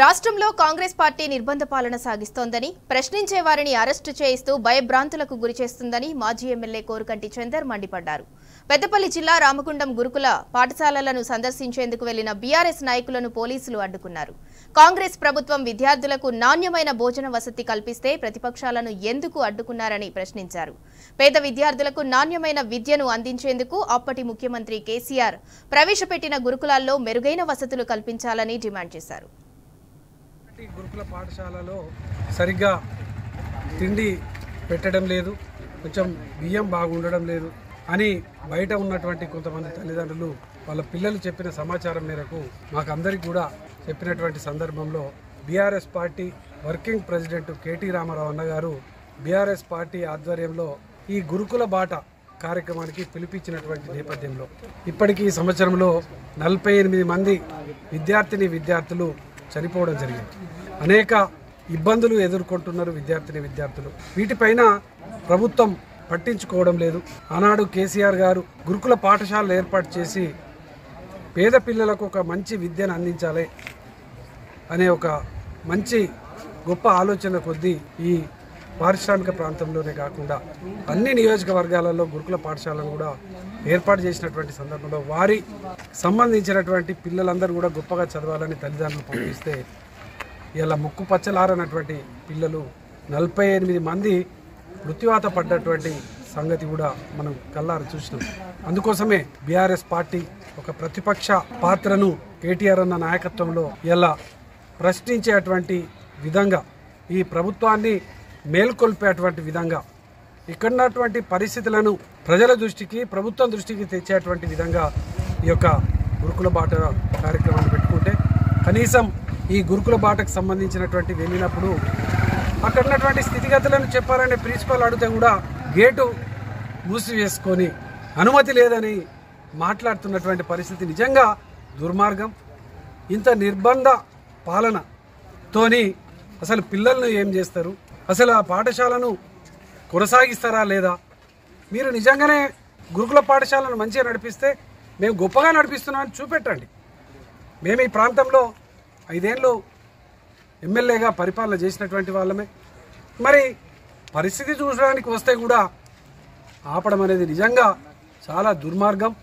రాష్ట్రంలో కాంగ్రెస్ పార్టీ నిర్బంధ పాలన సాగిస్తోందని, ప్రశ్నించే వారిని అరెస్టు చేయిస్తూ భయభ్రాంతులకు గురిచేస్తుందని మాజీ ఎమ్మెల్యే కోరుకంటి చందర్ మండిపడ్డారు. పెద్దపల్లి జిల్లా రామగుండం గురుకుల పాఠశాలలను సందర్శించేందుకు వెళ్లిన బీఆర్ఎస్ నాయకులను పోలీసులు అడ్డుకున్నారు. కాంగ్రెస్ ప్రభుత్వం విద్యార్థులకు నాణ్యమైన భోజన వసతి కల్పిస్తే ప్రతిపక్షాలను ఎందుకు అడ్డుకున్నారని ప్రశ్నించారు. పేద విద్యార్థులకు నాణ్యమైన విద్యను అందించేందుకు అప్పటి ముఖ్యమంత్రి కేసీఆర్ ప్రవేశపెట్టిన గురుకులాల్లో మెరుగైన వసతులు కల్పించాలని డిమాండ్ చేశారు. గురుకుల పాఠశాలలో సరిగ్గా తిండి పెట్టడం లేదు, కొంచెం బియ్యం బాగుండడం లేదు అని బయట ఉన్నటువంటి కొంతమంది తల్లిదండ్రులు వాళ్ళ పిల్లలు చెప్పిన సమాచారం మేరకు మాకందరికి కూడా చెప్పినటువంటి సందర్భంలో BRS party working president KT Ramarao అన్నగారు బీఆర్ఎస్ పార్టీ ఆధ్వర్యంలో ఈ గురుకుల బాట కార్యక్రమానికి పిలిపించినటువంటి నేపథ్యంలో ఇప్పటికీ ఈ సంవత్సరంలో 48 మంది విద్యార్థులు చనిపోవడం జరిగింది. అనేక ఇబ్బందులు ఎదుర్కొంటున్నారు విద్యార్థులు. వీటిపైన ప్రభుత్వం పట్టించుకోవడం లేదు. ఆనాడు కేసీఆర్ గారు గురుకుల పాఠశాలలు ఏర్పాటు చేసి పేద పిల్లలకు ఒక మంచి విద్యను అందించాలి అనే ఒక మంచి గొప్ప ఆలోచన కొద్దీ ఈ పారిశ్రామిక ప్రాంతంలోనే కాకుండా అన్ని నియోజకవర్గాలలో గురుకుల పాఠశాలను కూడా ఏర్పాటు చేసినటువంటి సందర్భంలో వారి సంబంధించినటువంటి పిల్లలందరూ కూడా గొప్పగా చదవాలని తల్లిదండ్రులు పంపిస్తే ఇలా ముక్కు పచ్చలారనటువంటి పిల్లలు 48 మంది మృత్యువాత పడ్డటువంటి సంగతి కూడా మనం కళ్ళారు చూసినాం. అందుకోసమే బీఆర్ఎస్ పార్టీ ఒక ప్రతిపక్ష పాత్రను కేటీఆర్ అన్న నాయకత్వంలో ఇలా ప్రశ్నించేటువంటి విధంగా ఈ ప్రభుత్వాన్ని మేల్కొల్పేటువంటి విధంగా ఇక్కడున్నటువంటి పరిస్థితులను ప్రజల దృష్టికి ప్రభుత్వం దృష్టికి తెచ్చేటువంటి విధంగా ఈ యొక్క గురుకుల బాట కార్యక్రమాన్ని పెట్టుకుంటే కనీసం ఈ గురుకుల బాటకు సంబంధించినటువంటి వెళ్ళినప్పుడు అక్కడ ఉన్నటువంటి స్థితిగతులను చెప్పాలని ప్రిన్సిపల్ అడిగితే కూడా గేటు మూసివేసుకొని అనుమతి లేదని మాట్లాడుతున్నటువంటి పరిస్థితి నిజంగా దుర్మార్గం. ఇంత నిర్బంధ పాలనతోని అసలు పిల్లలను ఏం చేస్తారు, అసలు ఆ పాఠశాలను కొనసాగిస్తారా లేదా? మీరు నిజంగానే గురుకుల పాఠశాలను మంచిగా నడిపిస్తే మేము గొప్పగా నడిపిస్తున్నామని చూపెట్టండి. మేము ఈ ప్రాంతంలో 5 ఏళ్ళు ఎమ్మెల్యేగా పరిపాలన చేసినటువంటి వాళ్ళమే. మరి పరిస్థితి చూసడానికి వస్తే కూడా ఆపడం అనేది నిజంగా చాలా దుర్మార్గం.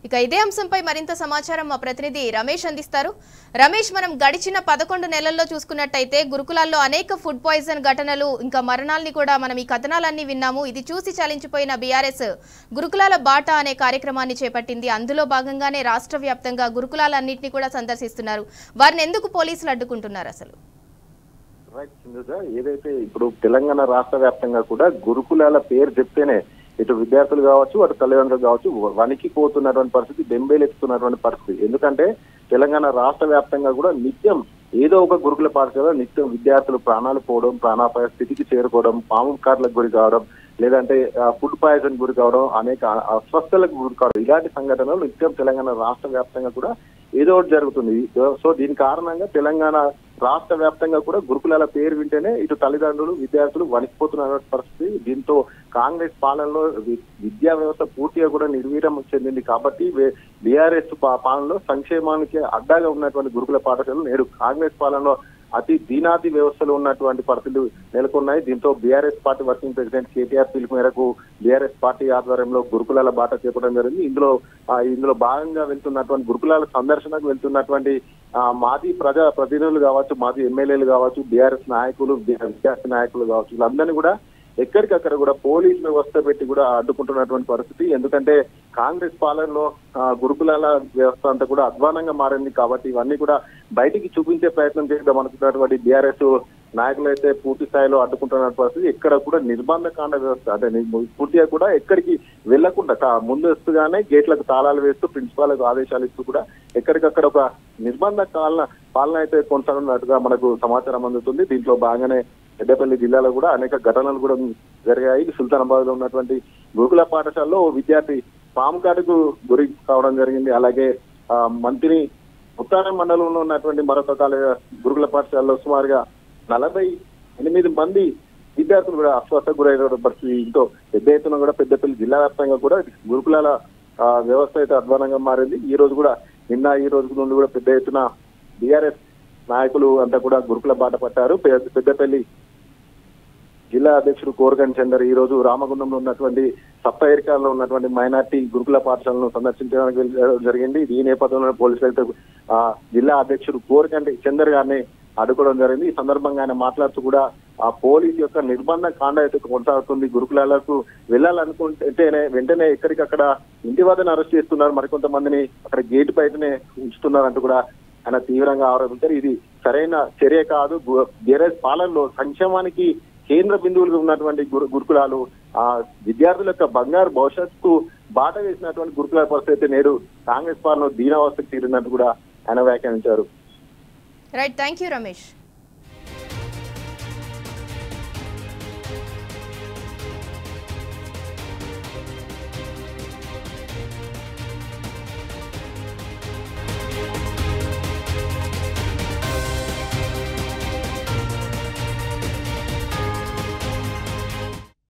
ఇక ఇదే అంశంపై మరింత సమాచారం మా ప్రతినిధి రమేష్ అందిస్తారు. రమేష్, మనం గడిచిన 11 నెలల్లో చూసుకున్నట్టయితే గురుకులాల్లో అనేక ఫుడ్ పాయిజన్ ఘటనలు ఇంకా మరణాలని కూడా మనం ఈ కథనాలన్నీ విన్నాము. ఇది చూసి చలించిపోయిన బీఆర్ఎస్ గురుకులాల బాట అనే కార్యక్రమాన్ని చేపట్టింది. అందులో భాగంగానే రాష్ట్ర వ్యాప్తంగా గురుకులాలన్నింటినీ కూడా సందర్శిస్తున్నారు. వారిని ఎందుకు పోలీసులు అడ్డుకుంటున్నారు అసలు? ఏదైతే ఇప్పుడు తెలంగాణ రాష్ట్ర వ్యాప్తంగా కూడా గురుకులాల పేరు చెప్తేనే ఇటు విద్యార్థులు కావచ్చు, అటు తల్లిదండ్రులు కావచ్చు వణికిపోతున్నటువంటి పరిస్థితి, బెంబేలెత్తుతున్నటువంటి పరిస్థితి. ఎందుకంటే తెలంగాణ రాష్ట్ర వ్యాప్తంగా కూడా నిత్యం ఏదో ఒక గురుకుల పాఠశాల నిత్యం విద్యార్థులు ప్రాణాలు పోవడం, ప్రాణాపాయ స్థితికి చేరుకోవడం, పాము కార్లకు గురి కావడం, లేదంటే ఫుడ్ పాయిజన్ గురి కావడం, అనేక అస్వస్థలకు గురి కావడం, ఇలాంటి సంఘటనలు నిత్యం తెలంగాణ రాష్ట్ర వ్యాప్తంగా కూడా ఏదో ఒకటి జరుగుతుంది. సో దీని కారణంగా తెలంగాణ రాష్ట్ర వ్యాప్తంగా కూడా గురుకులాల పేరు వింటేనే ఇటు తల్లిదండ్రులు విద్యార్థులు వణికిపోతున్న పరిస్థితి. దీంతో కాంగ్రెస్ పాలనలో విద్యా వ్యవస్థ పూర్తిగా కూడా నిర్వీర్యం చెందింది. కాబట్టి బీఆర్ఎస్ పాలనలో సంక్షేమానికి అడ్డాగా ఉన్నటువంటి గురుకుల పాఠశాలలు నేడు కాంగ్రెస్ పాలనలో అతి దీనాతి వ్యవస్థలో ఉన్నటువంటి పరిస్థితులు నెలకొన్నాయి. దీంతో BRS party working president KTR పిలుపు మేరకు బీఆర్ఎస్ పార్టీ ఆధ్వర్యంలో గురుకులాల బాట చేపట్టడం జరిగింది. ఇందులో భాగంగా వెళ్తున్నటువంటి గురుకులాల సందర్శనకు వెళ్తున్నటువంటి మాజీ ప్రజా ప్రతినిధులు కావచ్చు, మాజీ ఎమ్మెల్యేలు కావచ్చు, బీఆర్ఎస్ నాయకులు, విద్యార్థి నాయకులు కావచ్చు, వీళ్ళందరినీ కూడా ఎక్కడికక్కడ కూడా పోలీస్ వ్యవస్థ పెట్టి కూడా అడ్డుకుంటున్నటువంటి పరిస్థితి. ఎందుకంటే కాంగ్రెస్ పాలనలో గురుకులాల వ్యవస్థ అంతా కూడా అధ్వానంగా మారింది. కాబట్టి ఇవన్నీ కూడా బయటికి చూపించే ప్రయత్నం చేద్దాం అనుకున్నటువంటి బీఆర్ఎస్ నాయకులు అయితే పూర్తి స్థాయిలో అడ్డుకుంటున్న పరిస్థితి. ఎక్కడ కూడా నిర్బంధకాండ వ్యవస్థ అంటే పూర్తిగా కూడా ఎక్కడికి వెళ్లకుండా ముందస్తుగానే గేట్లకు తాళాలు వేస్తూ ప్రిన్సిపాల్కు ఆదేశాలు ఇస్తూ కూడా ఎక్కడికక్కడ ఒక నిర్బంధ పాలన అయితే కొనసాగుతున్నట్టుగా మనకు సమాచారం అందుతుంది. దీంట్లో భాగంగానే పెద్దపల్లి జిల్లాలో కూడా అనేక ఘటనలు కూడా జరిగాయి. సుల్తానాబాద్ లో ఉన్నటువంటి గురుకుల పాఠశాలలో విద్యార్థి పాము కాటుకు గురి కావడం జరిగింది. అలాగే మంత్రి ఉత్తానం మండలంలో ఉన్నటువంటి మరొక గురుకుల పాఠశాలలో సుమారుగా 48 మంది విద్యార్థులు కూడా అస్వస్థకు గురైన పరిస్థితి. ఇంకో పెద్ద ఎత్తున కూడా పెద్దపల్లి జిల్లా వ్యాప్తంగా కూడా గురుకులాల వ్యవస్థ అయితే అధ్వానంగా మారింది. ఈ రోజు కూడా నిన్న ఈ రోజు నుండి కూడా పెద్ద ఎత్తున బీఆర్ఎస్ నాయకులు అంతా కూడా గురుకుల బాట పట్టారు. పెద్దపల్లి జిల్లా అధ్యక్షుడు కోరకంటి చందర్ ఈ రోజు రామగుండంలో ఉన్నటువంటి సప్తైరికాల్లో ఉన్నటువంటి మైనార్టీ గురుకుల పాఠశాలను సందర్శించడానికి జరిగింది. ఈ నేపథ్యంలో పోలీసులు అయితే జిల్లా అధ్యక్షుడు కోరకంటి చందర్ గారిని అడ్డుకోవడం జరిగింది. ఈ సందర్భంగా ఆయన మాట్లాడుతూ కూడా ఆ పోలీసు యొక్క నిర్బంధ కాండ అయితే కొనసాగుతుంది. గురుకులాలకు వెళ్ళాలనుకుంటేనే వెంటనే ఎక్కడికక్కడ ఇంటి వద్దనే అరెస్ట్ చేస్తున్నారు, మరికొంతమందిని అక్కడ గేటు బయటనే ఉంచుతున్నారు అంటూ కూడా ఆయన తీవ్రంగా ఆరోపించారు. ఇది సరైన చర్య కాదు. బీఆర్ఎస్ పాలనలో సంక్షేమానికి కేంద్ర బిందువులుగా ఉన్నటువంటి గురుకులాలు ఆ విద్యార్థుల యొక్క బంగారు భవిష్యత్తుకు బాట వేసినటువంటి గురుకులాల పరిస్థితి నేడు కాంగ్రెస్ పాలన దీనావస్థకు తీరినట్టు కూడా ఆయన వ్యాఖ్యానించారు. Right, thank you Ramesh.